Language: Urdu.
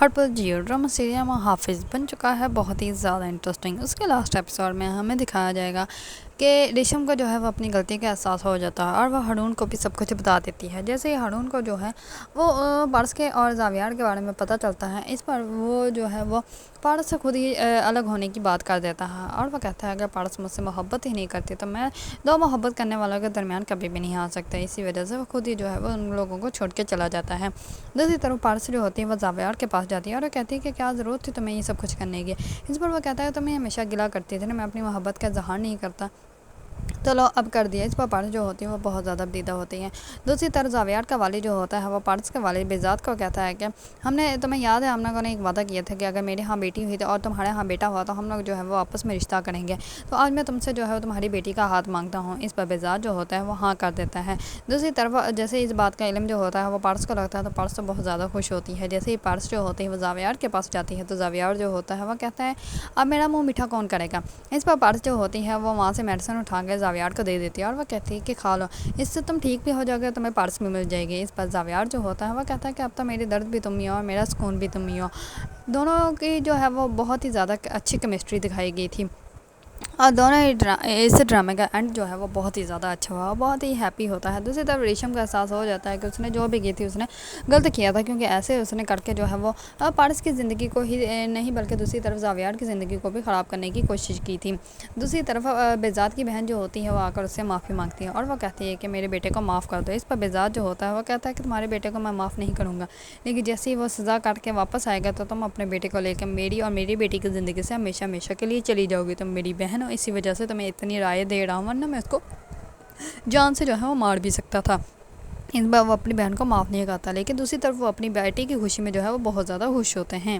ہرپل جیو ڈرامہ سیریل میں حافظ بن چکا ہے، بہت ہی زیادہ انٹرسٹنگ۔ اس کے لاسٹ ایپیسوڈ میں ہمیں دکھایا جائے گا کہ ریشم کو جو ہے وہ اپنی غلطی کا احساس ہو جاتا ہے اور وہ ہارون کو بھی سب کچھ بتا دیتی ہے۔ جیسے ہی ہارون کو جو ہے وہ پارس کے اور زاویار کے بارے میں پتہ چلتا ہے، اس پر وہ جو ہے وہ پارس سے خود ہی الگ ہونے کی بات کر دیتا ہے اور وہ کہتا ہے اگر پارس مجھ سے محبت ہی نہیں کرتی تو میں دو محبت کرنے والوں کے درمیان کبھی بھی نہیں آ سکتا۔ اسی وجہ سے وہ خود ہی جو ہے وہ ان لوگوں کو چھوڑ کے چلا جاتا ہے۔ دوسری طرف پارس جو ہوتی ہے وہ زاویار کے پاس جاتی ہے اور وہ کہتی ہے کہ کیا ضرورت تھی تمہیں یہ سب کچھ کرنے کی۔ اس پر وہ کہتا ہے تمہیں ہمیشہ گلا کرتی تھی نا، میں اپنی محبت کا اظہار نہیں کرتا، چلو اب کر دیا۔ اس پر پارس جو ہوتی ہیں وہ بہت زیادہ بدیدہ ہوتی ہیں۔ دوسری طرف زاویار کا والد جو ہوتا ہے وہ پارس کے والد بہزاد کو کہتا ہے کہ ہم نے تمہیں یاد ہے ہم لوگوں نے ایک وعدہ کیا تھا کہ اگر میرے ہاں بیٹی ہوئی تو اور تمہارے ہاں بیٹا ہوا تو ہم لوگ جو ہے وہ آپس میں رشتہ کریں گے، تو آج میں تم سے جو ہے تمہاری بیٹی کا ہاتھ مانگتا ہوں۔ اس پر بہزاد جو ہوتا ہے وہ ہاں کر دیتا ہے۔ دوسری طرف جیسے اس بات کا علم جو ہوتا ہے وہ پارس کو لگتا ہے تو پارس تو بہت زیادہ خوش ہوتی ہے۔ جیسے ہی پارس جو ہوتی ہے وہ زاویار کے پاس جاتی ہے تو زاویار جو ہوتا ہے وہ کہتا ہے اب میرا منہ میٹھا کون کرے گا۔ اس پر پارس جو ہوتی ہے وہ وہاں سے میڈیسن اٹھا کے زاویار کو دے دیتی ہے اور وہ کہتی ہے کہ کھا لو، اس سے تم ٹھیک بھی ہو جاؤ گے، تمہیں پارس بھی مل جائے گی۔ اس پر زاویار جو ہوتا ہے وہ کہتا ہے کہ اب تو میری درد بھی تم ہی ہو اور میرا سکون بھی تم ہی ہو۔ دونوں کی جو ہے وہ بہت ہی زیادہ اچھی کیمسٹری دکھائی گئی تھی اور دونوں اس ڈرامے کا اینڈ جو ہے وہ بہت ہی زیادہ اچھا ہوا، بہت ہی ہیپی ہوتا ہے۔ دوسری طرف ریشم کا احساس ہو جاتا ہے کہ اس نے جو بھی کی تھی اس نے غلط کیا تھا، کیونکہ ایسے اس نے کر کے جو ہے وہ پارس کی زندگی کو ہی نہیں بلکہ دوسری طرف زاویار کی زندگی کو بھی خراب کرنے کی کوشش کی تھی۔ دوسری طرف بہزاد کی بہن جو ہوتی ہے وہ آ کر اس سے معافی مانگتی ہے اور وہ کہتی ہے کہ میرے بیٹے کو معاف کر دو۔ اس پر بہزاد جو ہوتا ہے وہ کہتا ہے کہ تمہارے بیٹے کو میں معاف نہیں کروں گا، لیکن جیسے ہی وہ سزا کاٹ کے واپس آئے گا تو تم اپنے بیٹے کو لے کے میری اور میری بیٹی کی زندگی سے ہمیشہ ہمیشہ کے لیے چلی جاؤ گی۔ تم میری بہن ہو، اسی وجہ سے تمہیں اتنی رائے دے رہا ہوں، ورنہ میں اس کو جان سے جو ہے وہ مار بھی سکتا تھا۔ اس بار وہ اپنی بہن کو معاف نہیں کرتا، لیکن دوسری طرف وہ اپنی بیٹی کی خوشی میں جو ہے وہ بہت زیادہ خوش ہوتے ہیں۔